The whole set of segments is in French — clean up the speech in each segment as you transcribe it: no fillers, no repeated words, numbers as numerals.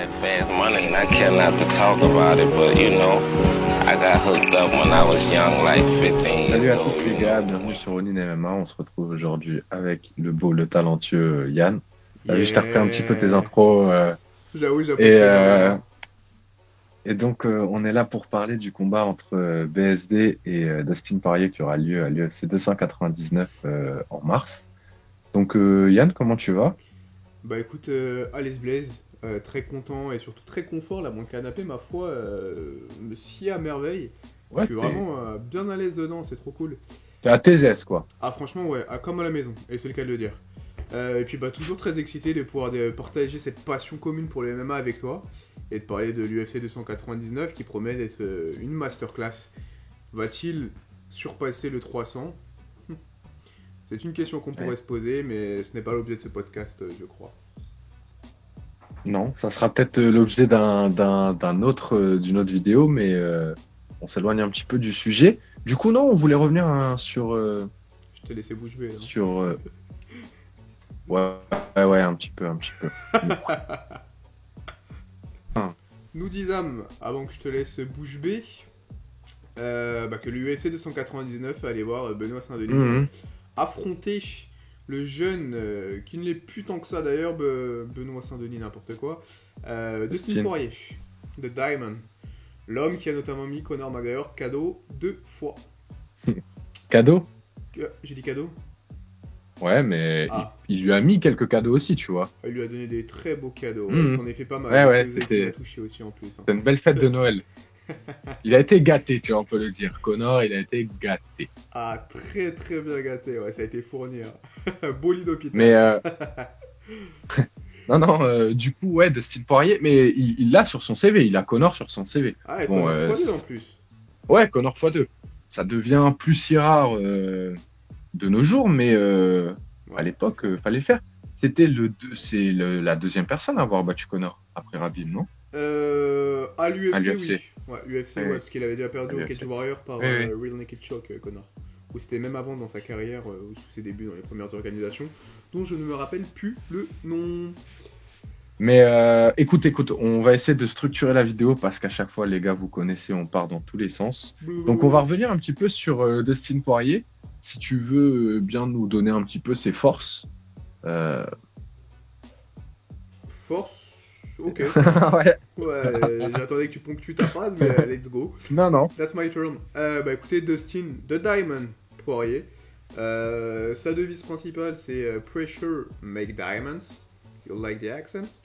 like fast money, and I care not to talk about it, but you know, I got hooked up when I was young, like 15 Salut à years tous old. les gars, bienvenue sur Ronin MMA. On se retrouve aujourd'hui avec le beau, le talentueux Yann. T'as vu, je t'ai repris un petit peu tes Yeah. intros. J'avoue, Et, j'apprécie énormément. on est là pour parler du combat entre BSD et Dustin Poirier qui aura lieu à l'UFC 299 en mars. Donc Yann, comment tu vas? Bah écoute, Alice Blaze, très content et surtout très confort là. Mon canapé, ma foi, me scie à merveille. Je Ouais, suis vraiment bien à l'aise dedans, c'est trop cool. t'es à tes aises, quoi. Ah franchement, ouais, comme à la maison, et c'est le cas de le dire. Et puis bah toujours très excité de pouvoir partager cette passion commune pour le MMA avec toi et de parler de l'UFC 299 qui promet d'être une masterclass. Va-t-il surpasser le 300? C'est une question qu'on pourrait se poser, mais ce n'est pas l'objet de ce podcast, je crois. Non, ça sera peut-être l'objet d'une autre vidéo, mais on s'éloigne un petit peu du sujet. Du coup, non, on voulait revenir sur Je t'ai laissé bouche bée, là. Ouais, un petit peu. Nous disâmes, avant que je te laisse bouche bée, que l'UFC 299 allait voir Benoît Saint-Denis Mhm. affronter le jeune, qui ne l'est plus tant que ça d'ailleurs, Benoît Saint-Denis, n'importe quoi, Dustin Poirier, The Diamond, l'homme qui a notamment mis Conor McGregor cadeau 2 fois. Cadeau? J'ai dit cadeau? Ouais, mais Ah. il lui a mis quelques cadeaux aussi, tu vois. Il lui a donné des très beaux cadeaux, Mhm. il s'en est fait pas mal. Ouais, Vous avez c'était- pu la toucher aussi en plus. Hein. C'est une belle fête de Noël. Il a été gâté, tu vois, on peut le dire. Connor, il a été gâté. Ah, très très bien gâté, ouais, ça a été fourni. Hein. Beau lit d'hôpital. Mais non, du coup, ouais, Dustin Poirier, mais il l'a sur son CV, il a Connor sur son CV. Ah, et Bon, Conor euh, x2 en plus. Ouais, Connor x2. Ça devient plus si rare de nos jours, mais à l'époque, fallait le faire. C'est la deuxième personne à avoir battu Connor après Rabib, non? À l'UFC, À l'UFC. oui. Ouais, UFC, Oui, ouais, oui. parce qu'il avait déjà perdu À au Cage l'UFC. Warrior par Oui, oui. Real Naked Shock, Connor. Ou c'était même avant dans sa carrière, ou sous ses débuts dans les premières organisations, dont je ne me rappelle plus le nom. Mais écoute, on va essayer de structurer la vidéo parce qu'à chaque fois, les gars, vous connaissez, on part dans tous les sens. Donc, on va revenir un petit peu sur Dustin Poirier. Si tu veux bien nous donner un petit peu ses forces. Force. Ok. Ouais. Ouais, j'attendais que tu ponctues ta phrase, mais let's go. Non. That's my turn. Écoutez, Dustin, The Diamond Poirier. Sa devise principale, c'est Pressure Make Diamonds. You like the accents?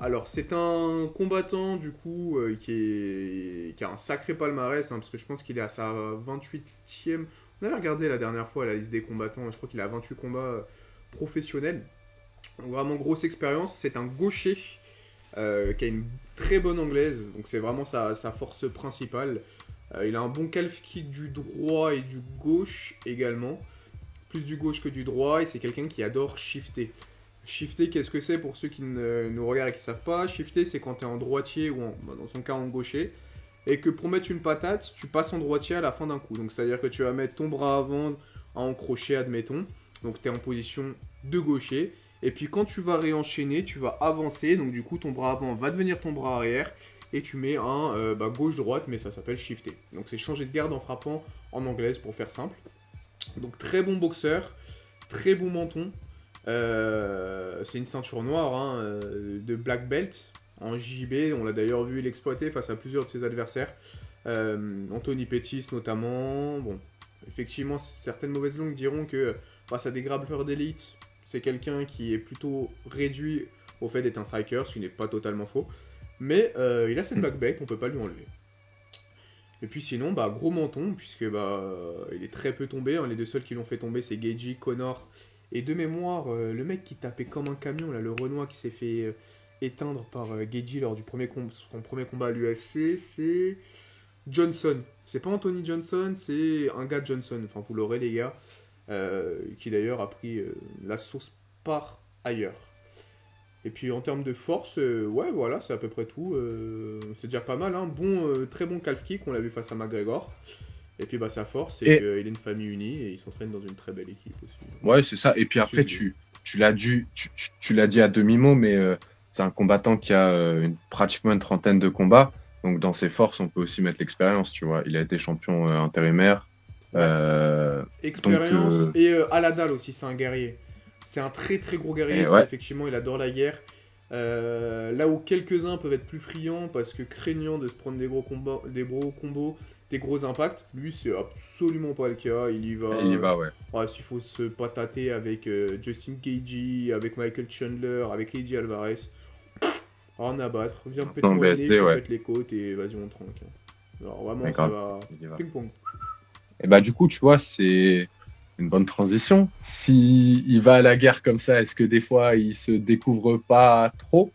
Alors, c'est un combattant, du coup, qui a un sacré palmarès, hein, parce que je pense qu'il est à sa 28e. On avait regardé la dernière fois la liste des combattants, je crois qu'il a 28 combats professionnels. Donc, vraiment grosse expérience. C'est un gaucher qui a une très bonne anglaise, donc c'est vraiment sa force principale. Il a un bon calf kick du droit et du gauche également. Plus du gauche que du droit, et c'est quelqu'un qui adore shifter. Shifter, qu'est-ce que c'est pour ceux qui nous regardent et qui ne savent pas? Shifter, c'est quand tu es en droitier ou dans son cas en gaucher, et que pour mettre une patate, tu passes en droitier à la fin d'un coup. Donc c'est-à-dire que tu vas mettre ton bras avant en crochet, admettons. Donc tu es en position de gaucher. Et puis quand tu vas réenchaîner, tu vas avancer. Donc du coup, ton bras avant va devenir ton bras arrière. Et tu mets un gauche-droite, mais ça s'appelle shifter. Donc c'est changer de garde en frappant en anglaise pour faire simple. Donc très bon boxeur, très bon menton. C'est une ceinture noire hein, de black belt en JB. On l'a d'ailleurs vu l'exploiter face à plusieurs de ses adversaires. Anthony Pettis notamment. Bon, effectivement, certaines mauvaises langues diront que face à des grappleurs d'élite, c'est quelqu'un qui est plutôt réduit au fait d'être un striker, ce qui n'est pas totalement faux. Mais il a cette black belt, on peut pas lui enlever. Et puis sinon, gros menton, puisque il est très peu tombé. Hein. Les deux seuls qui l'ont fait tomber, c'est Gaethje, Connor. Et de mémoire, le mec qui tapait comme un camion, là, le Renoir qui s'est fait éteindre par Gaethje lors du son premier combat à l'UFC, c'est Johnson. C'est pas Anthony Johnson, c'est un gars Johnson. Enfin, vous l'aurez, les gars. Qui d'ailleurs a pris la sauce par ailleurs. Et puis en termes de force, ouais, voilà, c'est à peu près tout. C'est déjà pas mal, hein. Très bon calf kick, on l'a vu face à McGregor. Et puis sa force, c'est qu'il a une famille unie et il s'entraîne dans une très belle équipe aussi. Ouais, c'est ça. Et puis après, tu l'as dit à demi-mot, mais c'est un combattant qui a pratiquement une trentaine de combats. Donc dans ses forces, on peut aussi mettre l'expérience, tu vois. Il a été champion intérimaire. Ouais. Expérience donc, et à la dalle aussi, c'est un guerrier. C'est un très très gros guerrier, ouais. effectivement, il adore la guerre. Là où quelques-uns peuvent être plus friands parce que craignant de se prendre des gros combats, des gros combos, des gros impacts, lui c'est absolument pas le cas. Il y va. Il y va, ouais. S'il faut se patater avec Justin Gaethje, avec Michael Chandler, avec Eddie Alvarez, rien à battre. Viens me péter Dans moi le nez, BSD, je te ouais. pète les côtes et vas-y on tranque. Alors vraiment D'accord. ça va Il y va. ping-pong. Et bah du coup, tu vois, c'est une bonne transition. Si il va à la guerre comme ça, est-ce que des fois il se découvre pas trop?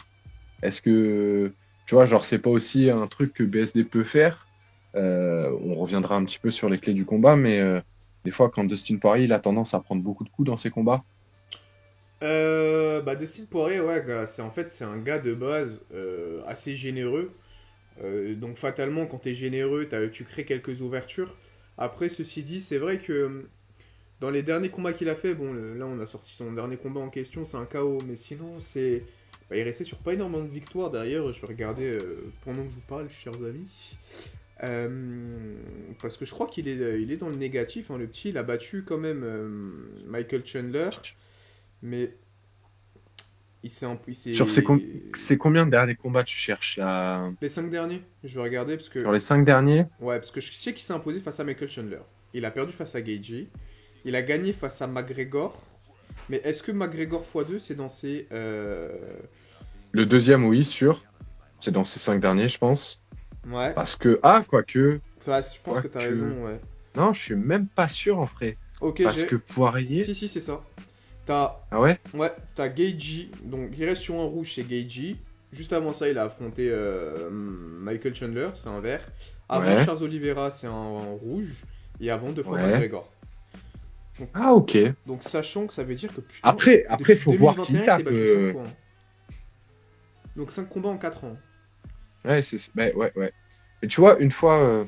Est-ce que, tu vois, genre c'est pas aussi un truc que BSD peut faire? On reviendra un petit peu sur les clés du combat, mais des fois quand Dustin Poirier il a tendance à prendre beaucoup de coups dans ses combats. Dustin Poirier, ouais, gars, c'est un gars de base assez généreux. Donc fatalement, quand t'es généreux, tu crées quelques ouvertures. Après, ceci dit, c'est vrai que dans les derniers combats qu'il a fait, bon, là on a sorti son dernier combat en question, c'est un KO, mais sinon, il restait sur pas énormément de victoires. Derrière, je vais regarder pendant que je vous parle, chers amis. Parce que je crois il est dans le négatif, hein, le petit, il a battu quand même Michael Chandler, mais Sur c'est combien de derniers combats tu cherches là? Les 5 derniers, je vais regarder parce que... Sur les 5 derniers? Ouais, parce que je sais qu'il s'est imposé face à Michael Chandler. Il a perdu face à Gaethje. Il a gagné face à McGregor. Mais est-ce que McGregor x2, c'est dans ses... Le deuxième, oui, sûr. C'est dans ces 5 derniers, je pense. Ouais. Parce que, quoique... Ça, je pense que t'as raison, ouais. Non, je suis même pas sûr, en vrai. Ok, Parce que Poirier... Si, c'est ça. Ah ouais? Ouais, t'as Gaethje. Donc, il reste sur un rouge, c'est Gaethje. Juste avant ça, il a affronté Michael Chandler, c'est un vert. Avant, Ouais. Charles Oliveira, c'est un rouge. Et avant, 2 fois Ouais. McGregor. Donc, Ok. donc, sachant que ça veut dire que... Putain, Après, depuis faut voir qui 2021, tape. il s'est battu 5 fois, hein. Donc 5 combats en 4 ans. Ouais, ouais. Mais tu vois, une fois,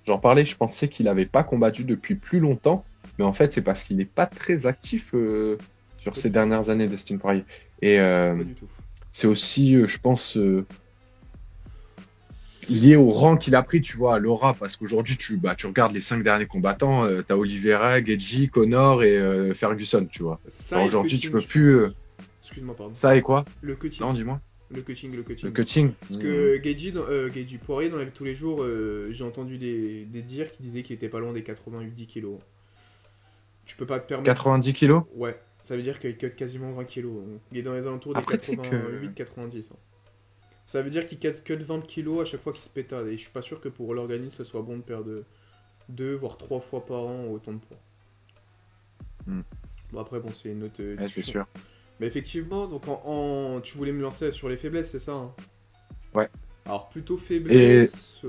j'en parlais, je pensais qu'il avait pas combattu depuis plus longtemps. Mais en fait, c'est parce qu'il n'est pas très actif sur ces dernières années, Dustin Poirier. Et Pas du tout. c'est aussi, je pense, lié au rang qu'il a pris, tu vois, à l'aura. Parce qu'aujourd'hui, tu regardes les 5 derniers combattants, t'as Oliveira, Gaethje, Connor et Ferguson, tu vois. Ça et Aujourd'hui, cutting, tu peux je plus... pense. Excuse-moi, pardon. Ça et quoi? Le cutting. Non, dis-moi. Le cutting. Le cutting. Parce que Gaethje Poirier, dans la vie de tous les jours, j'ai entendu des dires qui disaient qu'il était pas loin des 88-10 kilos. Tu peux pas te permettre... 90 kilos? Ouais, ça veut dire qu'il cut quasiment 20 kilos. Il est dans les alentours des Après, tu sais que- 88-90. Hein. Ça veut dire qu'il cut 20 kilos à chaque fois qu'il se pétale. Et je suis pas sûr que pour l'organisme, ce soit bon de perdre 2 voire 3 fois par an autant de poids. Bon, après, bon, c'est une autre Ouais, c'est discussion. sûr. Mais effectivement, donc tu voulais me lancer sur les faiblesses, c'est ça, hein? Ouais. Alors, plutôt faiblesse...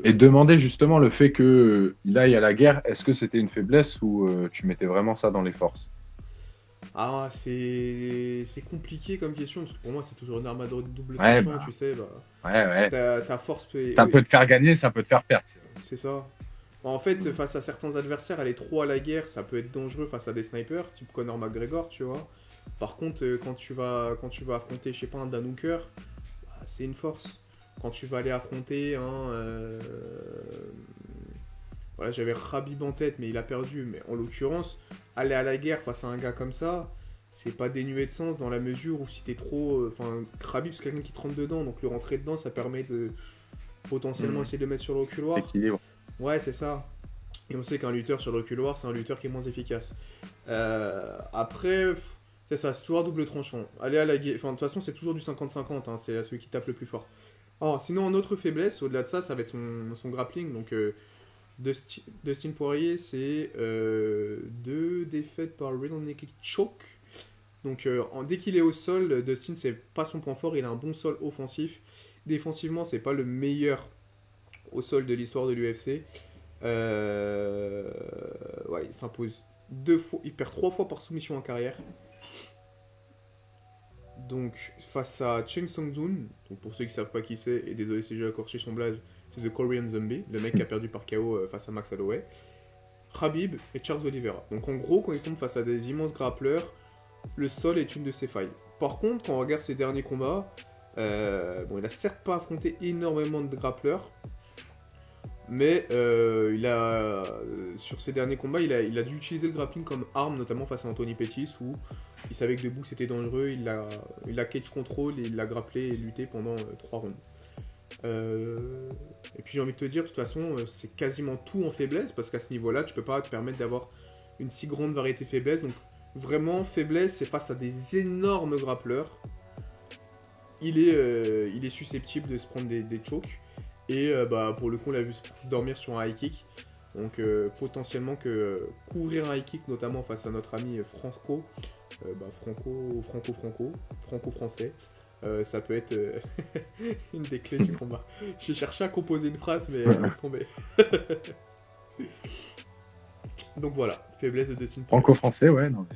Et demander justement le fait qu'il aille à la guerre, est-ce que c'était une faiblesse ou tu mettais vraiment ça dans les forces? Ah, c'est compliqué comme question, parce que pour moi, c'est toujours une arme à double Ouais, tranchant, bah. tu sais. Bah, Ouais. ta force peut... Ça peut te faire gagner, ça peut te faire perdre. C'est ça. En fait, face à certains adversaires, aller trop à la guerre, ça peut être dangereux face à des snipers, type Conor McGregor, tu vois. Par contre, quand tu vas affronter, je sais pas, un Dan Hooker, bah, c'est une force. Quand tu vas aller affronter voilà, j'avais Khabib en tête, mais il a perdu. Mais en l'occurrence, aller à la guerre face à un gars comme ça, c'est pas dénué de sens dans la mesure où si t'es trop... Enfin, Khabib, c'est quelqu'un qui te rentre dedans, donc lui rentrer dedans, ça permet de potentiellement essayer de le mettre sur le reculoir. Équilibre. Ouais, c'est ça. Et on sait qu'un lutteur sur le reculoir, c'est un lutteur qui est moins efficace. Après, c'est ça, c'est toujours à double tranchant. Aller à la guerre... Enfin, de toute façon, c'est toujours du 50-50, hein, c'est celui qui tape le plus fort. Alors, sinon, en autre faiblesse, au-delà de ça, ça va être son grappling. Donc, Dustin Poirier, c'est 2 défaites par rear naked choke. Donc, dès qu'il est au sol, Dustin, c'est pas son point fort. Il a un bon sol offensif. Défensivement, c'est pas le meilleur au sol de l'histoire de l'UFC. Ouais, il s'impose 2 fois. Il perd 3 fois par soumission en carrière. Donc, face à Cheng Song-Jun, donc pour ceux qui savent pas qui c'est, et désolé si j'ai accorché son blague, c'est The Korean Zombie, le mec qui a perdu par KO face à Max Holloway, Khabib et Charles Oliveira. Donc en gros, quand il tombe face à des immenses grappleurs, le sol est une de ses failles. Par contre, quand on regarde ses derniers combats, bon, il a certes pas affronté énormément de grappleurs, mais sur ses derniers combats, il a dû utiliser le grappling comme arme, notamment face à Anthony Pettis, où il savait que debout c'était dangereux, il a cage control et il l'a grapplé et lutté pendant 3 rounds. Et puis j'ai envie de te dire, de toute façon, c'est quasiment tout en faiblesse, parce qu'à ce niveau-là, tu peux pas te permettre d'avoir une si grande variété de faiblesses. Donc vraiment, faiblesse, c'est face à des énormes grappleurs. Il est susceptible de se prendre des chokes. Et pour le coup, on l'a vu dormir sur un high kick. Donc potentiellement que courir un high kick, notamment face à notre ami franco-français, ça peut être une des clés du combat. J'ai cherché à composer une phrase, mais laisse tomber. Donc voilà, faiblesse de Dustin Poirier. Franco-français, ouais, non.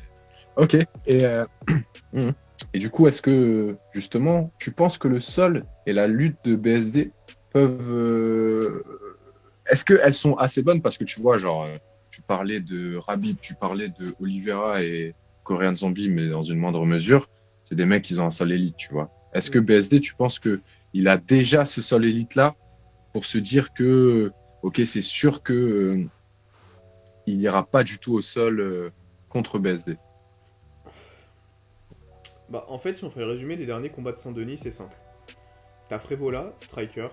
Ok. Et du coup, est-ce que, justement, tu penses que le sol et la lutte de BSD peuvent... Est-ce qu'elles sont assez bonnes? Parce que tu vois, genre, tu parlais de Khabib, tu parlais de Oliveira et Korean Zombie, mais dans une moindre mesure, c'est des mecs qui ont un sol élite, tu vois. Est-ce que BSD, tu penses que il a déjà ce sol élite-là pour se dire que, ok, c'est sûr que il ira pas du tout au sol contre BSD? Bah, en fait, si on fait le résumé des derniers combats de Saint-Denis, c'est simple. T'as Frevola, striker.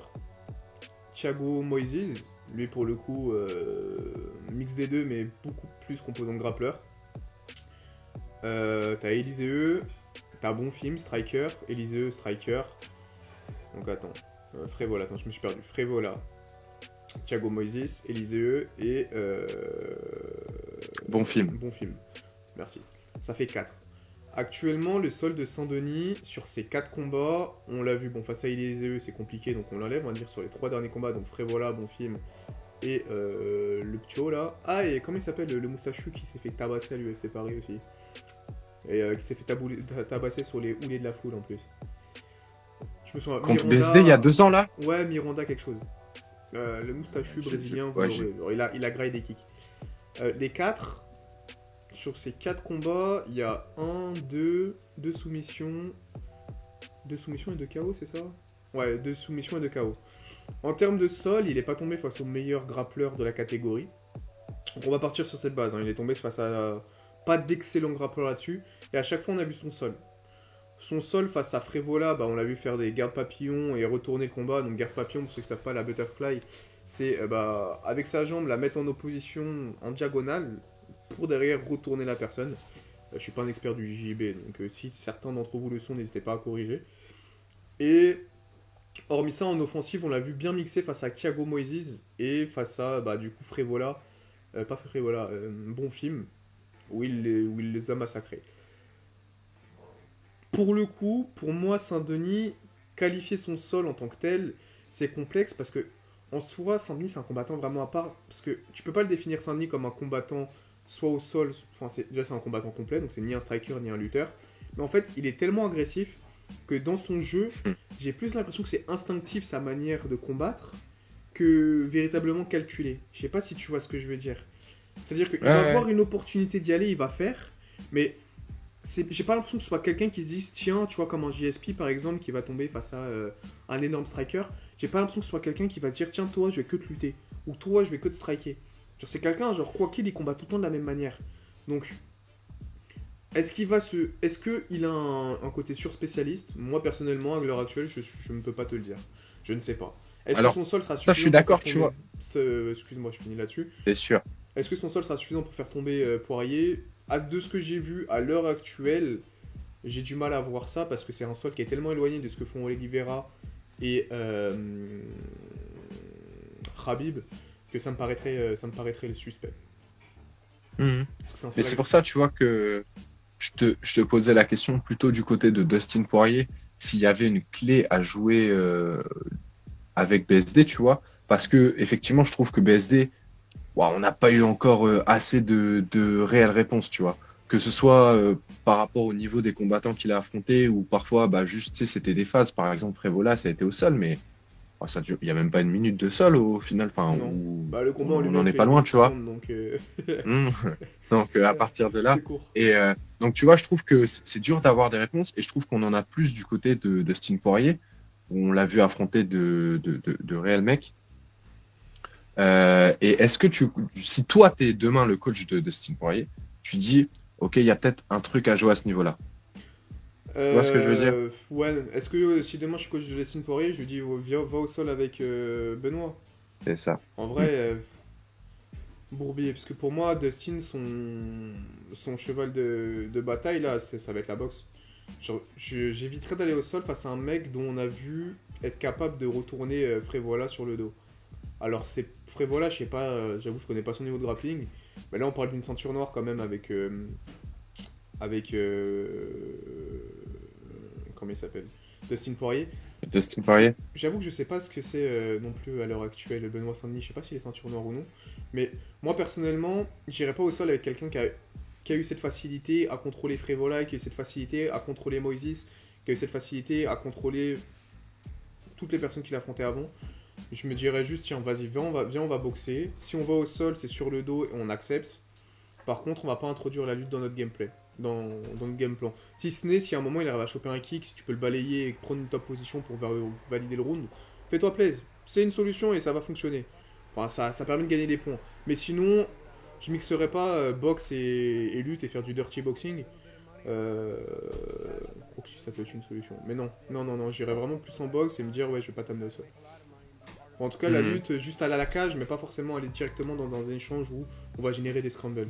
Thiago Moises, lui pour le coup, mix des deux, mais beaucoup plus composant de grappleur. T'as Eliseu, t'as Bonfim, striker. Eliseu, striker. Donc attends, Frevola, attends, je me suis perdu. Frevola, Thiago Moises, Eliseu et... Bonfim. Merci. Ça fait 4. Actuellement, le sol de Saint-Denis, sur ces 4 combats, on l'a vu, bon, face à Eliseu, c'est compliqué, donc on l'enlève, on va dire, sur les 3 derniers combats, donc Frevola, Bonfim et le Ptio, là. Ah, et comment il s'appelle, le moustachu qui s'est fait tabasser à l'UFC Paris aussi. Et qui s'est fait tabasser sur les houlets de la foule, en plus. Je me souviens... Contre Miranda, BSD, il y a 2 ans, là? Ouais, Miranda quelque chose. Le moustachu brésilien, il a graillé des kicks. Les 4... Sur ces 4 combats, il y a 2 soumissions. 2 soumissions et 2 KO, c'est ça? Ouais, 2 soumissions et 2 KO. En termes de sol, il n'est pas tombé face au meilleur grappleur de la catégorie. Donc on va partir sur cette base. Hein. Il est tombé face à pas d'excellents grappleurs là-dessus. Et à chaque fois, on a vu son sol. Son sol face à Frevola, on l'a vu faire des gardes papillons et retourner le combat. Donc garde papillon, pour ceux qui ne savent pas, la butterfly, c'est avec sa jambe la mettre en opposition en diagonale, pour derrière retourner la personne. Je suis pas un expert du JJB, donc si certains d'entre vous le sont, n'hésitez pas à corriger. Et hormis ça, en offensive, on l'a vu bien mixé face à Thiago Moises et face à du coup Frevola, Bonfim, où il les a massacrés. Pour le coup, pour moi, Saint-Denis, qualifier son sol en tant que tel, c'est complexe parce que en soi, Saint-Denis, c'est un combattant vraiment à part, parce que tu peux pas le définir Saint-Denis comme un combattant soit au sol, enfin c'est un combattant complet, donc c'est ni un striker ni un lutteur, mais en fait il est tellement agressif que dans son jeu, j'ai plus l'impression que c'est instinctif sa manière de combattre que véritablement calculé. Je sais pas si tu vois ce que je veux dire. C'est-à-dire qu'il va avoir une opportunité d'y aller, il va faire, mais j'ai pas l'impression que ce soit quelqu'un qui se dise tiens, tu vois, comme un JSP par exemple qui va tomber face à un énorme striker, j'ai pas l'impression que ce soit quelqu'un qui va se dire tiens, toi je vais que te lutter, ou toi je vais que te striker. Genre c'est quelqu'un, genre quoi qu'il, il combat tout le temps de la même manière. Donc, est-ce qu'il a un côté surspécialiste? Moi personnellement, à l'heure actuelle, je ne peux pas te le dire. Je ne sais pas. Est-ce que son sol sera suffisant? Ça, je suis d'accord, tu vois. Excuse-moi, je finis là-dessus. C'est sûr. Est-ce que son sol sera suffisant pour faire tomber Poirier? De ce que j'ai vu à l'heure actuelle, j'ai du mal à voir ça parce que c'est un sol qui est tellement éloigné de ce que font Oliveira et Khabib que ça me paraîtrait le suspect. Mais c'est pour ça, tu vois, que je te posais la question plutôt du côté de Dustin Poirier, s'il y avait une clé à jouer avec BSD, tu vois, parce que effectivement, je trouve que BSD, on n'a pas eu encore assez de réelles réponses, tu vois. Que ce soit par rapport au niveau des combattants qu'il a affrontés ou parfois, juste, tu sais, c'était des phases. Par exemple, Frevola, ça a été au sol, mais Oh, ça dure, il y a même pas une minute de sol au final, enfin, Non. où Bah, le combat en on n'en lui-même est fait pas une loin, minute tu vois. 30, donc Hmm. Donc à partir de là, c'est court. et donc tu vois, je trouve que c'est dur d'avoir des réponses, et je trouve qu'on en a plus du côté de Dustin Poirier, où on l'a vu affronter de réels mecs. Et est-ce que si toi t'es demain le coach de Dustin Poirier, tu dis, ok, il y a peut-être un truc à jouer à ce niveau-là. Tu vois ce que je veux dire? Ouais, est-ce que si demain je suis coach de Dustin Poirier, je lui dis va au sol avec Benoît? C'est ça. En Hmm. vrai, bourbier, parce que pour moi, Dustin, son cheval de bataille, là, ça va être la boxe. Genre, j'éviterais d'aller au sol face à un mec dont on a vu être capable de retourner Frévola sur le dos. Alors, c'est Frévola, je sais pas, j'avoue, je connais pas son niveau de grappling, mais là, on parle d'une ceinture noire quand même avec comment il s'appelle? Dustin Poirier. Dustin Je- Poirier? J'avoue que je sais pas ce que c'est non plus à l'heure actuelle, Benoît Saint-Denis, je sais pas s'il est ceinture noire ou non, mais moi personnellement, j'irai pas au sol avec quelqu'un qui a eu cette facilité à contrôler Frévola, qui a eu cette facilité à contrôler Moises, qui a eu cette facilité à contrôler toutes les personnes qu'il affrontait avant. Je me dirais juste, tiens, vas-y, viens, on va boxer. Si on va au sol, c'est sur le dos et on accepte. Par contre, on va pas introduire la lutte dans notre gameplay, dans notre game plan. Si ce n'est, si à un moment il arrive à choper un kick, si tu peux le balayer et prendre une top position pour valider le round, fais-toi plaisir. C'est une solution et ça va fonctionner. Enfin, ça permet de gagner des points. Mais sinon, je mixerais pas boxe et lutte et faire du dirty boxing. Oh, si ça peut être une solution. Mais non, j'irais vraiment plus en boxe et me dire, ouais, je vais pas t'amener au sol. Enfin, en tout cas, la Hmm. lutte, juste aller à la cage, mais pas forcément aller directement dans un échange où on va générer des scrambles.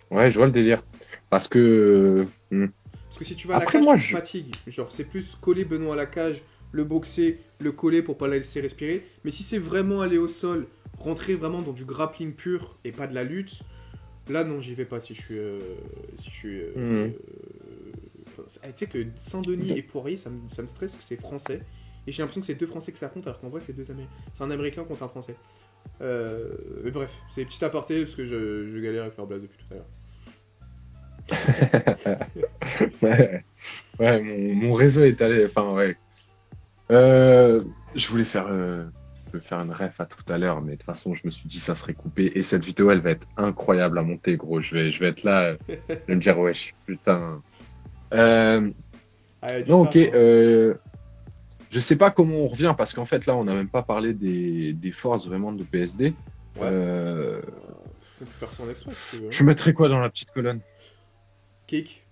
Ouais, je vois le délire. Parce que Parce que si tu vas à la après cage, moi, tu te fatigues. Genre, c'est plus coller Benoît à la cage, le boxer, le coller pour pas la laisser respirer. Mais si c'est vraiment aller au sol, rentrer vraiment dans du grappling pur et pas de la lutte, là non, j'y vais pas si je suis. Hmm. Tu sais que Saint-Denis et Poirier, ça me stresse que c'est français. Et j'ai l'impression que c'est deux Français que ça compte, alors qu'en vrai, c'est deux Américains. C'est un Américain contre un Français. Mais bref, c'est petit aparté parce que je galère avec leur blase depuis tout à l'heure. Ouais, ouais, mon réseau est allé. Enfin, ouais. Euh, je voulais faire une ref à tout à l'heure, mais de toute façon, je me suis dit ça serait coupé. Et cette vidéo, elle va être incroyable à monter, gros. Je vais être là, je vais me dire, wesh, putain. Euh, Ah, il y a du non, ok. taf, hein. Je sais pas comment on revient, parce qu'en fait, là, on n'a même pas parlé des forces vraiment de PSD. Ouais. Euh, On peut faire ça en express si tu veux, hein. je mettrais quoi dans la petite colonne? Kick,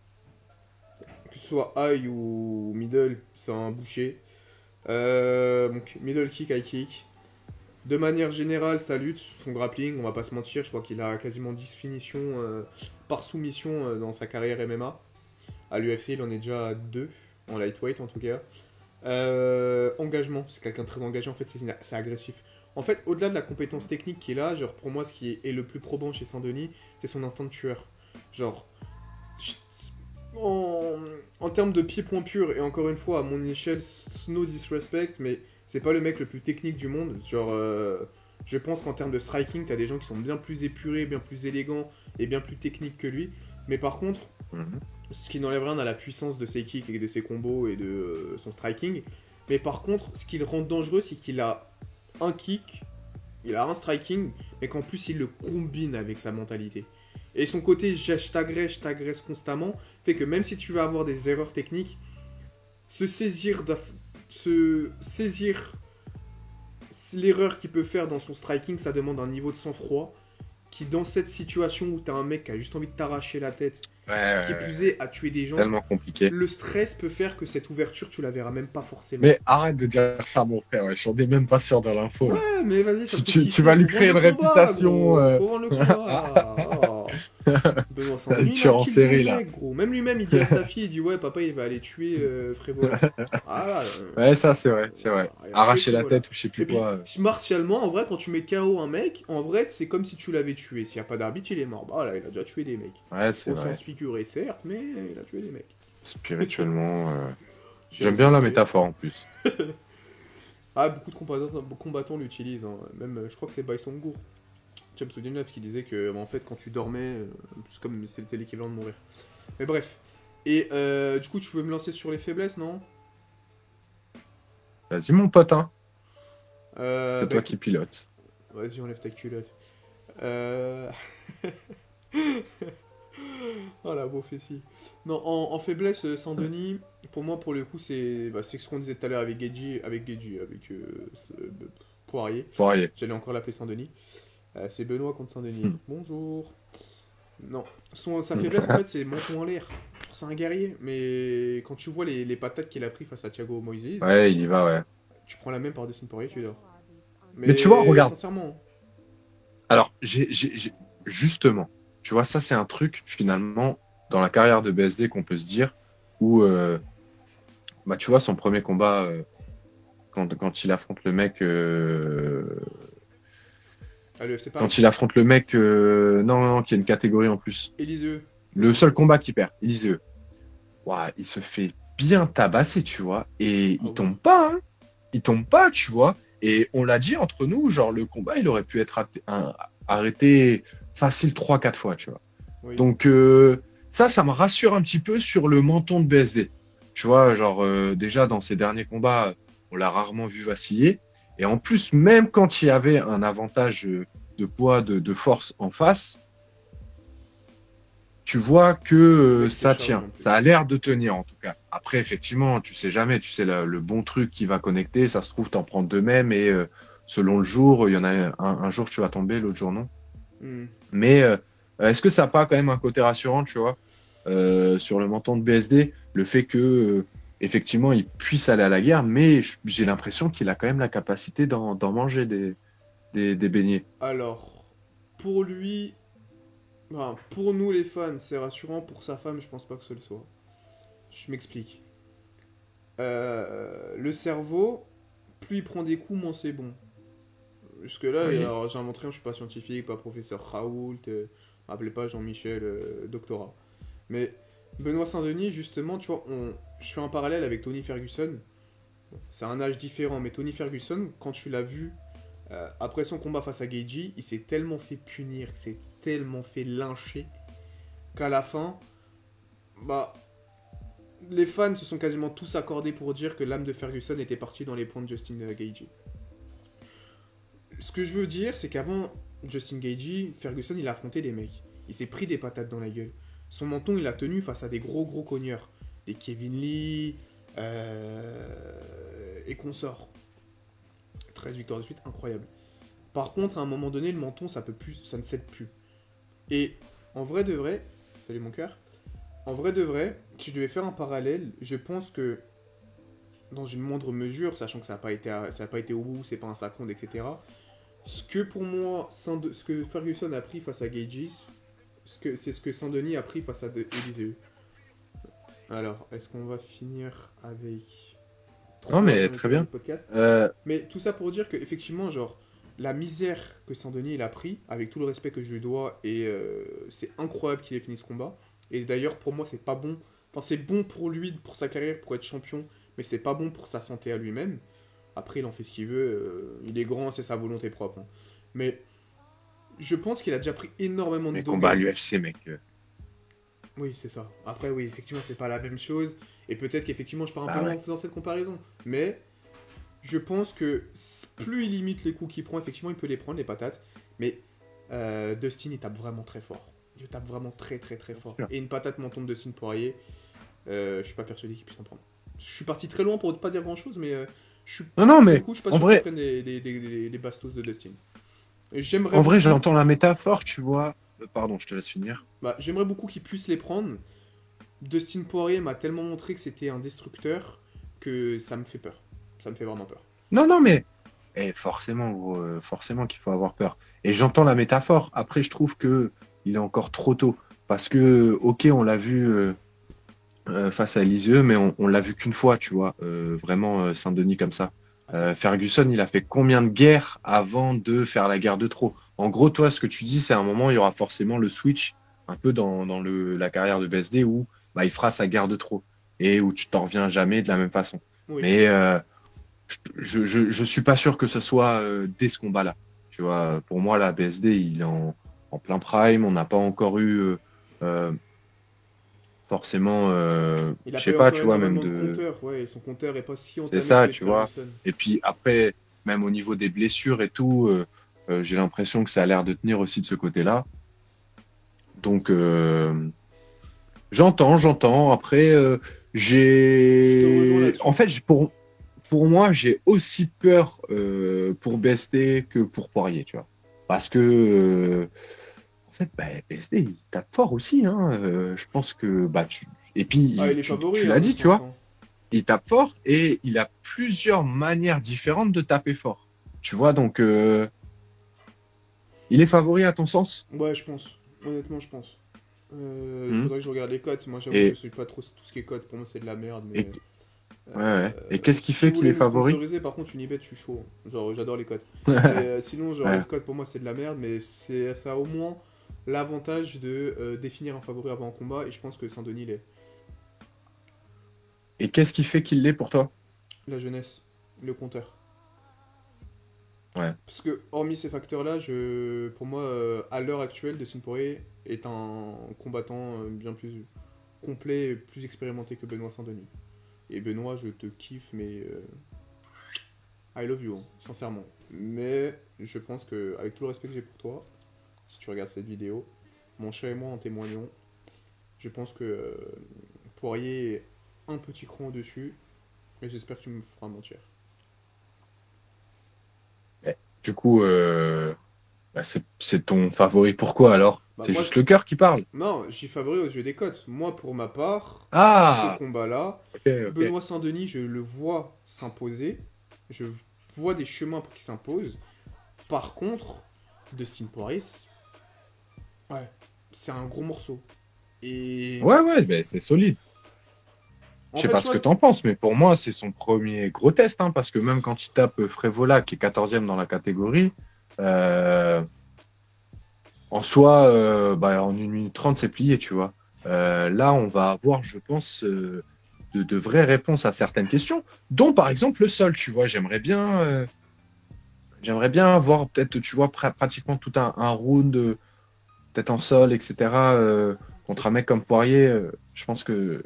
que ce soit high ou middle, c'est un boucher. Donc middle kick, high kick. De manière générale, sa lutte, son grappling, on va pas se mentir, je crois qu'il a quasiment 10 finitions par soumission dans sa carrière MMA. À l'UFC, il en est déjà à 2, en lightweight en tout cas. Engagement, c'est quelqu'un de très engagé, en fait, c'est agressif. En fait, au-delà de la compétence technique qu'il a, genre pour moi, ce qui est le plus probant chez Saint-Denis, c'est son instinct de tueur. Genre, en, en termes de pied-point pur, et encore une fois, à mon échelle, no disrespect, mais c'est pas le mec le plus technique du monde. Genre, je pense qu'en termes de striking, t'as des gens qui sont bien plus épurés, bien plus élégants et bien plus techniques que lui. Mais par contre, Mhm. ce qui n'enlève rien à la puissance de ses kicks et de ses combos et de son striking. Mais par contre, ce qui le rend dangereux, c'est qu'il a un kick, il a un striking, mais qu'en plus il le combine avec sa mentalité. Et son côté je t'agresse constamment, fait que même si tu vas avoir des erreurs techniques, se saisir l'erreur qu'il peut faire dans son striking, ça demande un niveau de sang-froid qui, dans cette situation où t'as un mec qui a juste envie de t'arracher la tête, Ouais, qui ouais, plus ouais. est à tuer des gens, Tellement compliqué. le stress peut faire que cette ouverture, tu la verras même pas forcément. Mais arrête de dire ça, mon frère. Wesh, on est même pas sûr de l'info, là. Ouais, mais vas-y, ça me fait Tu kiffer. vas lui Faut créer vendre une le combat, réputation. gros. Faut vendre le combat. Oh. Benoît Le Saint-Denis, il tueur a en kill série, des là. mecs, gros. Même lui-même, il dit à sa fille, il dit ouais, papa, il va aller tuer Frévola. Ah là, Ouais, ça, c'est vrai, c'est vrai. il a tué Arracher la Frévola. tête ou je sais Et plus puis, quoi. martialement, en vrai, quand tu mets KO un mec, en vrai, c'est comme si tu l'avais tué. S'il n'y a pas d'arbitre, il est mort. Bah là, il a déjà tué des mecs. Ouais, c'est Au vrai. sens figuré, certes, mais il a tué des mecs. Spirituellement. J'ai J'aime bien la rigolé. métaphore en plus. Ah, beaucoup de combattants l'utilisent, hein. Même, je crois que c'est Baisonggour, Shamsuddinov, qui disait que, en fait, quand tu dormais, c'est comme c'était l'équivalent de mourir. Mais bref. Et du coup, tu veux me lancer sur les faiblesses, non? Vas-y, mon pote, hein. Bah, C'est toi qui écoute, pilote. vas-y, enlève ta culotte. Euh... Oh la prophétie. Non, en faiblesse, Saint-Denis, pour moi, pour le coup, c'est ce qu'on disait tout à l'heure avec Poirier. Poirier. J'allais encore l'appeler Saint-Denis. C'est Benoît contre Saint-Denis. Hmm. Bonjour. Non, sa faiblesse, en fait, c'est menton en l'air. C'est un guerrier, mais quand tu vois les patates qu'il a pris face à Thiago Moises, Ouais, il y va, ouais. tu prends la même par Dustin Poirier, tu dors. Mais tu vois, Mais regarde. sincèrement, Alors, justement, tu vois, ça, c'est un truc, finalement, dans la carrière de BSD qu'on peut se dire, où, bah, tu vois, son premier combat, quand il affronte le mec, à l'UFC Paris, quand il affronte le mec, non, non, qui a une catégorie en plus. Éliseux. Le seul combat qu'il perd, Eliseu. Ouah, il se fait bien tabasser, tu vois, et Ah il oui. tombe pas, hein. Il tombe pas, tu vois. Et on l'a dit entre nous, genre, le combat, il aurait pu être arrêté facile 3 4 fois, tu vois. Oui. Donc ça me rassure un petit peu sur le menton de BSD. Tu vois, genre déjà dans ses derniers combats, on l'a rarement vu vaciller. Et en plus, même quand il y avait un avantage de poids, de force en face, tu vois que Le mec était ça chargé tient. en plus. Ça a l'air de tenir en tout cas. Après, effectivement, tu sais jamais, tu sais le bon truc qui va connecter. Ça se trouve, t'en prends deux mêmes et selon le jour, il y en a un jour tu vas tomber, l'autre jour non. Hmm. Mais est-ce que ça n'a pas quand même un côté rassurant, tu vois, sur le menton de BSD, le fait que effectivement il puisse aller à la guerre, mais j'ai l'impression qu'il a quand même la capacité d'en manger des beignets. Alors, pour lui, enfin, pour nous les fans, c'est rassurant. Pour sa femme, je pense pas que ce le soit. Je m'explique. Le cerveau, plus il prend des coups, moins c'est bon. Jusque-là, Oui. alors j'ai inventé rien, je suis pas scientifique, pas professeur Raoult, m'appelez pas Jean-Michel Doctorat. Mais Benoît Saint-Denis, justement, tu vois, je fais un parallèle avec Tony Ferguson. C'est un âge différent, mais Tony Ferguson, quand tu l'as vu après son combat face à Gaethje, il s'est tellement fait punir, il s'est tellement fait lyncher qu'à la fin, bah, les fans se sont quasiment tous accordés pour dire que l'âme de Ferguson était partie dans les poings de Justin Gaethje. Ce que je veux dire, c'est qu'avant Justin Gaethje, Ferguson, il a affronté des mecs. Il s'est pris des patates dans la gueule. Son menton, il a tenu face à des gros cogneurs. Des Kevin Lee et consorts. 13 victoires de suite, incroyable. Par contre, à un moment donné, le menton, ça ne cède plus. Et en vrai de vrai, salut mon cœur, en vrai de vrai, si je devais faire un parallèle, je pense que dans une moindre mesure, sachant que ça n'a pas été au bout, c'est pas un sac-ronde, etc. Ce que pour moi, ce que Ferguson a pris face à Gaethje, c'est ce que Saint-Denis a pris face à Éliseu. Alors, est-ce qu'on va finir avec Non, 3 mais minutes très de bien. podcast? Euh, Mais tout ça pour dire que effectivement, genre, la misère que Saint-Denis il a pris, avec tout le respect que je lui dois, et c'est incroyable qu'il ait fini ce combat. Et d'ailleurs, pour moi, c'est pas bon. Enfin, c'est bon pour lui, pour sa carrière, pour être champion, mais c'est pas bon pour sa santé à lui-même. Après, il en fait ce qu'il veut. Il est grand, c'est sa volonté propre, hein. Mais je pense qu'il a déjà pris énormément de mais combat à dégâts. l'UFC, mec. Oui, c'est ça. Après, oui, effectivement, c'est pas la même chose. Et peut-être qu'effectivement, je pars un peu Bah loin ouais. en faisant cette comparaison. Mais je pense que plus il limite les coups qu'il prend, effectivement, il peut les prendre, les patates. Mais Dustin, il tape vraiment très fort. Il tape vraiment très, très, très fort. sûr. Et une patate menton de Dustin Poirier, je suis pas persuadé qu'il puisse en prendre. Je suis parti très loin pour ne pas dire grand-chose, mais Non, non, pour le mais coup, je suis pas en sûr qu'il vrai, prenne les bastos de Dustin. Et j'aimerais en vrai, beaucoup, j'entends la métaphore, tu vois. Pardon, je te laisse finir. j'aimerais beaucoup qu'il puisse les prendre. Dustin Poirier m'a tellement montré que c'était un destructeur que ça me fait peur. Ça me fait vraiment peur. Non, non, mais forcément, gros, forcément qu'il faut avoir peur. Et j'entends la métaphore. Après, je trouve que il est encore trop tôt. Parce que, ok, on l'a vu face à Elysée, mais on l'a vu qu'une fois, tu vois. Vraiment, Saint-Denis comme ça. Ferguson, il a fait combien de guerres avant de faire la guerre de trop? En gros, toi, ce que tu dis, c'est à un moment, il y aura forcément le switch, un peu dans la carrière de BSD, où bah, il fera sa guerre de trop. Et où tu t'en reviens jamais de la même façon. Oui. Mais je suis pas sûr que ce soit dès ce combat-là. Tu vois, pour moi, la BSD, il est en plein prime. On n'a pas encore eu. forcément, Il je a sais pas eu pas, encore tu vois, même énormément de de. compteurs. Ouais, et son compteur est pas si C'est entamé que ça, celui de tu vois. Ferguson. Et puis après, même au niveau des blessures et tout, j'ai l'impression que ça a l'air de tenir aussi de ce côté-là. Donc, j'entends. Après, Je te rejoins en là-dessus. fait, pour moi, j'ai aussi peur pour BSD que pour Poirier, tu vois. Parce que, en fait, bah, BSD, il tape fort aussi, hein. Je pense que, bah, et Ah, puis, il est tu favori, hein, l'as dans dit, ce tu vois, sens. Hein. il tape fort et il a plusieurs manières différentes de taper fort. Tu vois, donc, il est favori à ton sens? Ouais, je pense. Honnêtement, je pense. Il Hmm. faudrait que je regarde les cotes. Moi, j'avoue que je Et, suis pas trop tout ce qui est cotes. Pour moi, c'est de la merde. et, Mais ouais, ouais. Et qu'est-ce qui si fait vous qu'il voulez est me favori? sponsoriser, par contre, Unibet, je suis chaud. Genre, j'adore les cotes. Mais sinon, genre, les Ouais. cotes, pour moi, c'est de la merde. Mais ça a au moins l'avantage de définir un favori avant un combat. Et je pense que Saint-Denis l'est. Et qu'est-ce qui fait qu'il l'est pour toi? La jeunesse, le compteur. Ouais. Parce que, hormis ces facteurs-là, pour moi, à l'heure actuelle, Dustin Poirier est un combattant bien plus complet et plus expérimenté que Benoît Saint-Denis. Et Benoît, je te kiffe, mais I love you, hein, sincèrement. Mais je pense que, avec tout le respect que j'ai pour toi, si tu regardes cette vidéo, mon chat et moi en témoignons, je pense que Poirier est un petit cran au-dessus, mais j'espère que tu me feras mentir. Ouais. Du coup, bah, c'est ton favori. Pourquoi alors? Bah C'est moi, juste le cœur qui parle. non, j'y favori aux yeux des cotes. Moi, pour ma part, ce Ah, combat-là, ok, ok. Benoît Saint-Denis, je le vois s'imposer. Je vois des chemins pour qu'il s'impose. Par contre, Dustin Poirier, ouais, c'est un gros morceau. Et Ouais, ouais, ben, c'est solide. Je en sais fait, pas tu ce que vois, t'en penses, mais pour moi, c'est son premier gros test, hein, parce que même quand il tape Frévola, qui est 14e dans la catégorie, euh, en soi, bah, en 1 minute 30, c'est plié, tu vois. Là, on va avoir, je pense, de vraies réponses à certaines questions, dont par exemple le sol, tu vois. J'aimerais bien avoir peut-être, tu vois, pratiquement tout un round, peut-être en sol, etc., contre un mec comme Poirier. Je pense que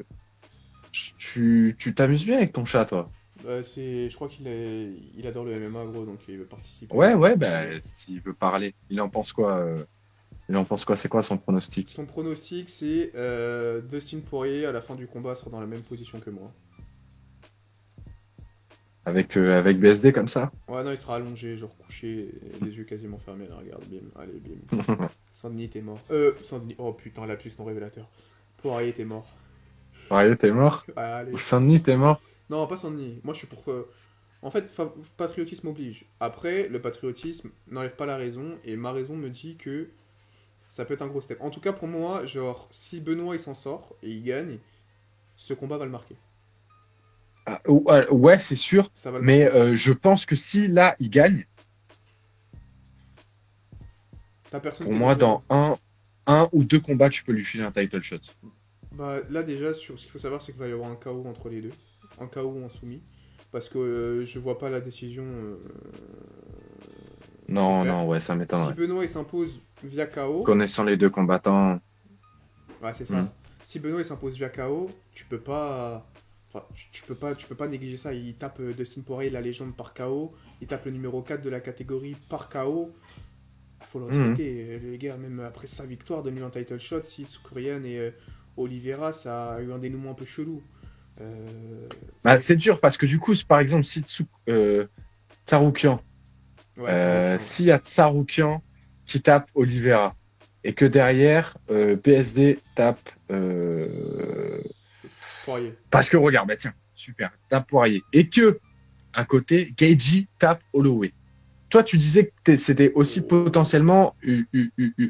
tu t'amuses bien avec ton chat, toi. je crois il adore le MMA, gros, donc il veut participer. Ouais, ouais, ben, s'il veut parler, il en pense quoi? Il en pense quoi? C'est quoi son pronostic? Son pronostic, c'est Dustin Poirier, à la fin du combat, sera dans la même position que moi. Avec BSD comme ça? Ouais, non, il sera allongé, genre couché, les yeux quasiment fermés, là, regarde, bim, allez, bim. Saint-Denis, t'es mort. Saint-Denis, oh putain, lapsus non révélateur. Poirier, t'es mort. Poirier, t'es mort? Ouais, Ou allez. Saint-Denis, t'es mort? Non, pas Saint-Denis. Moi, je suis pour. En fait, patriotisme oblige. Après, le patriotisme n'enlève pas la raison, et ma raison me dit que ça peut être un gros step. En tout cas, pour moi, genre, si Benoît il s'en sort et il gagne, ce combat va le marquer. Ah, ouais, c'est sûr. Ça va le Mais marquer. je pense que si là, il gagne, T'as personne pour qui est moi, dangereux. dans un ou deux combats, tu peux lui filer un title shot. Bah, là, déjà, ce qu'il faut savoir, c'est qu'il va y avoir un KO entre les deux. Un KO ou un soumis. Parce que je vois pas la décision se Non, faire. non, ouais, ça Si m'étonnerait. Benoît il s'impose via KO, Connaissant les deux combattants. ouais, c'est Hmm. ça. Si Benoît il s'impose via KO, tu peux pas. Enfin, tu peux pas négliger ça. Il tape Dustin Poirier, la légende, par KO. Il tape le numéro 4 de la catégorie par KO. Faut le Hmm. respecter, les gars. Même après sa victoire, donne-lui un title shot. Si Tsukurian et Oliveira, ça a eu un dénouement un peu chelou. Bah, Faut- c'est dur parce que du coup, par exemple, si Tsaroukian, Ouais, Tsarukyan, ouais. s'il y a Tsaroukian qui tape Oliveira et que derrière, PSD tape. Poirier. Parce que regarde, bah tiens, super, tape Poirier. Et que, à côté, Geiji tape Holloway. Toi, tu disais que c'était aussi potentiellement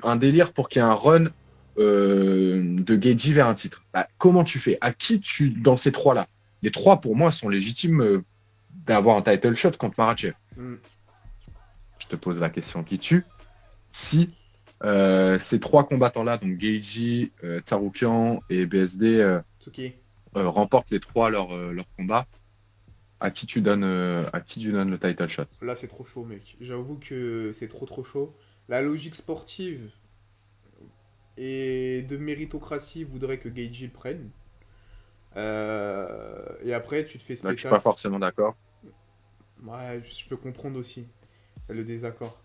un délire pour qu'il y ait un run de Geiji vers un titre. Bah, comment tu fais? À qui dans ces trois-là? Les trois, pour moi, sont légitimes d'avoir un title shot contre Makhachev. Hmm. Je te pose la question qui tue. Si ces trois combattants-là, donc Geiji, Tsaroukian et BSD, Tsuki. remportent les trois leur combat, à qui tu donnes le title shot? Là, c'est trop chaud, mec. J'avoue que c'est trop chaud. La logique sportive, et de méritocratie voudrait que Geiji le prenne. Et après, tu te fais Là, je suis pas spectacle. forcément d'accord. Ouais, je peux comprendre aussi le désaccord.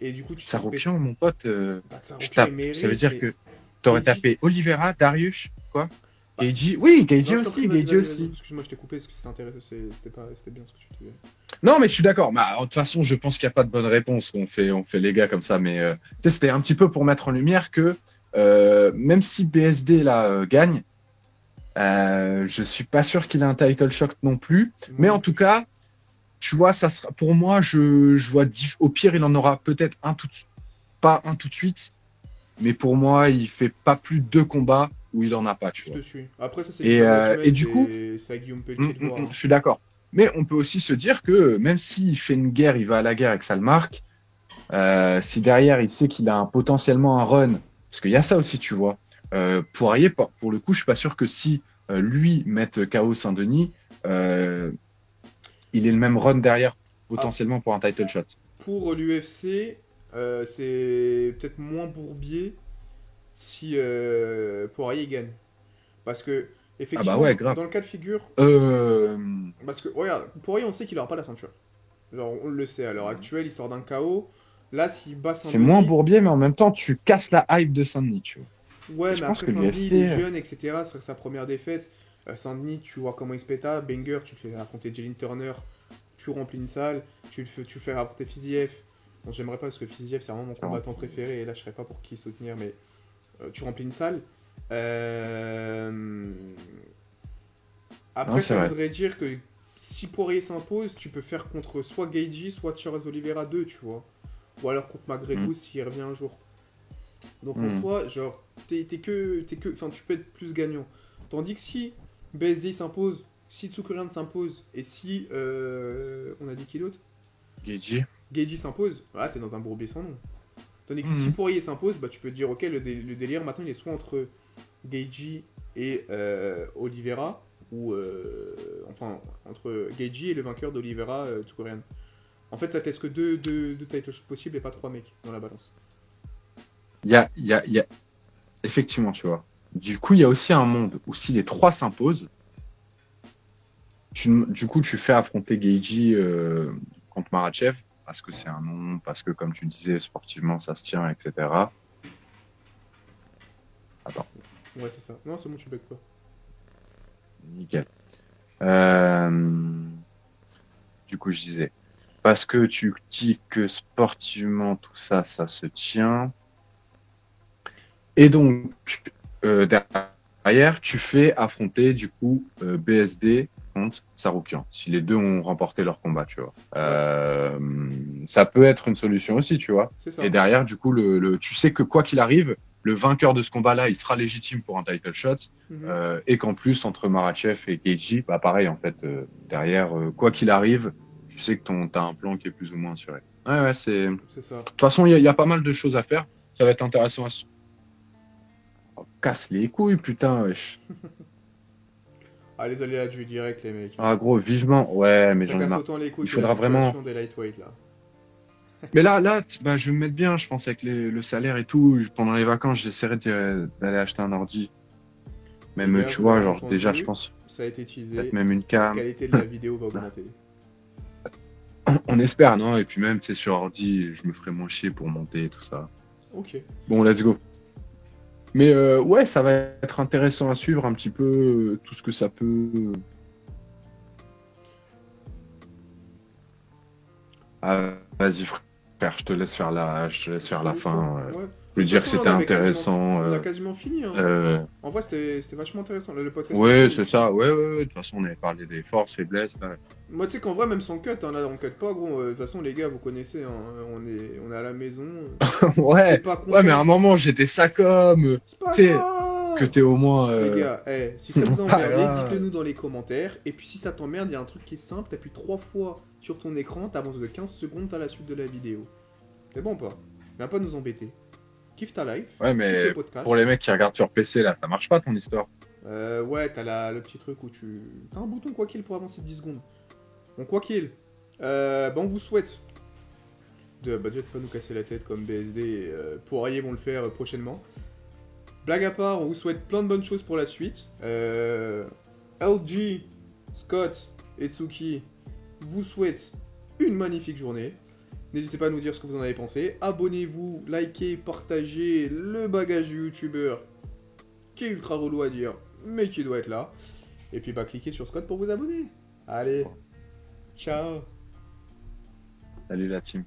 Et du coup, tu te fais spectacle. Saroukian, mon pote, Bah, tu Tsaroukian, il tapes. Ça veut mérite, dire mais que t'aurais Geiji. tapé Oliveira, Darius, quoi? Bah, Geiji. Oui, non, Geiji je t'en prie, aussi, vas-y, Geiji vas-y, vas-y. aussi. Excuse-moi, je t'ai coupé parce que c'était intéressant. C'était bien ce que tu disais. Non, mais je suis d'accord. Bah, de toute façon, je pense qu'il n'y a pas de bonne réponse. On fait les gars comme ça. Mais tu sais, c'était un petit peu pour mettre en lumière que même si BSD là gagne, je suis pas sûr qu'il ait un title shot non plus. Moi Mais non en tout plus. cas, tu vois, ça sera pour moi, je vois au pire, il en aura peut-être pas un tout de suite. Mais pour moi, il fait pas plus de 2 combats où il en a pas, tu Je vois. te suis. Après, ça, c'est du Et management du coup, et c'est à Guillaume Pelletier de voir. je Hein. suis d'accord. Mais on peut aussi se dire que même s'il fait une guerre, il va à la guerre avec Salmark. Si derrière il sait qu'il a potentiellement un run, parce qu'il y a ça aussi, tu vois. Poirier, pour le coup, je suis pas sûr que si lui mette KO Saint-Denis, il ait le même run derrière Ah, potentiellement pour un title shot. pour l'UFC, c'est peut-être moins bourbier si Poirier gagne. Parce que, Ah bah effectivement, ouais, grave. dans le cas de figure, Euh, parce que, regarde, Poirier, on sait qu'il aura pas la ceinture. Genre, on le sait, à l'heure actuelle, il sort d'un KO. Là, s'il bat c'est moins Saint-Denis, bourbier, mais en même temps, tu casses la hype de Saint-Denis, tu vois. Et ouais, je mais pense après que Saint-Denis, il est l'UFC, jeune, etc. Ce serait sa première défaite. Saint-Denis, tu vois comment il se péta. Banger, tu le fais affronter Jalen Turner, tu remplis une salle. Tu le fais affronter Fiziev. Bon, j'aimerais pas parce que Fiziev, c'est vraiment mon combattant préféré. Et là, je serais pas pour qui soutenir, mais tu remplis une salle. Euh, non, Après, c'est ça vrai. voudrait dire que si Poirier s'impose, tu peux faire contre soit Gaethje, soit Charles Oliveira 2, tu vois. Ou alors contre Mm. McGregor s'il revient un jour. Donc en Mm. soi, genre, enfin, tu peux être plus gagnant. Tandis que si BSD s'impose, si Tsukurian s'impose, et si, on a dit qui d'autre Geji. Gaethje s'impose, voilà, t'es dans un bourbier sans nom. Tandis que si Mm. Poirier s'impose, bah tu peux te dire, ok, le délire maintenant il est soit entre Gaethje et Oliveira, ou enfin, entre Gaethje et le vainqueur d'Oliveira, Tsukurian. En fait, ça teste que deux title shots possibles et pas 3 mecs dans la balance. Il y a effectivement, tu vois. Du coup, il y a aussi un monde où si les 3 s'imposent, du coup, tu fais affronter Geiji contre Makhachev parce que c'est un nom, parce que comme tu disais, sportivement, ça se tient, etc. Attends, Ouais, c'est ça. Non, c'est bon, tu bugs pas. nickel. Euh, du coup, je disais, parce que tu dis que sportivement, tout ça, ça se tient. Et donc, derrière, tu fais affronter du coup BSD contre Saroukian. Si les deux ont remporté leur combat, tu vois. Ouais, Ça peut être une solution aussi, tu vois. c'est Et ça. derrière, du coup, tu sais que quoi qu'il arrive, le vainqueur de ce combat-là, il sera légitime pour un title shot. Mhm. Et qu'en plus, entre Makhachev et Gaethje, bah pareil, en fait, derrière, quoi qu'il arrive, tu sais que t'as un plan qui est plus ou moins assuré. Ouais, ouais, c'est. De C'est ça. toute façon, il y a pas mal de choses à faire. Ça va être intéressant à casse les couilles, putain, wesh. Ah, les aléas du direct, les mecs. Hein. Ah, gros, vivement. Ouais, mais Ça j'en ai casse marre. autant les couilles Il que la faudra vraiment. situation des lightweight, là. Mais là, bah, je vais me mettre bien, je pense, avec le salaire et tout. Pendant les vacances, j'essaierai d'aller acheter un ordi. Les Même, gars, tu vous vois, l'avez genre, déjà, je entendu, pense, ça a été peut-être teasé. même une La cam. qualité de la vidéo va augmenter. On espère, non? Et puis même, tu sais, sur ordi, je me ferai moins chier pour monter et tout ça. Ok. Bon, let's go. Mais ouais, ça va être intéressant à suivre un petit peu tout ce que ça peut. Ah, vas-y, frère, je te laisse faire la fin. Ouais. Je veux De toute dire que façon, là, c'était intéressant. on a quasiment fini. Hein. Euh, En vrai, c'était vachement intéressant. Là, le podcast. ouais, c'est ça. Ouais. De toute façon, on avait parlé des forces, faiblesses. Là. Moi, tu sais qu'en vrai, même sans cut, hein, là, on cut pas, gros. De toute façon, les gars, vous connaissez, hein, on est à la maison. T'es Ouais, pas ouais, mais à content. un moment, j'étais ça comme. C'est pas Tu sais, que grave. t'es au moins. Les gars, si ça vous a Pas emmerdé, grave. dites-le nous dans les commentaires. Et puis si ça t'emmerde, il y a un truc qui est simple, t'appuies 3 fois sur ton écran, t'avances de 15 secondes, t'as la suite de la vidéo. C'est bon ou pas? Viens pas nous embêter. Kiffe ta life, Ouais, kiffe mais le podcast. pour les mecs qui regardent sur PC, là, ça marche pas ton histoire. Ouais, t'as le petit truc où tu... T'as un bouton quoi qu'il pour avancer de 10 secondes. Bon, quoi qu'il, on vous souhaite de déjà de pas nous casser la tête comme BSD et Poirier vont le faire prochainement. Blague à part, on vous souhaite plein de bonnes choses pour la suite. LG, Scott et Tsuki vous souhaitent une magnifique journée. N'hésitez pas à nous dire ce que vous en avez pensé. Abonnez-vous, likez, partagez le bagage du youtubeur qui est ultra relou à dire, mais qui doit être là. Et puis bah cliquez sur Scott pour vous abonner. Allez, ciao. Salut la team.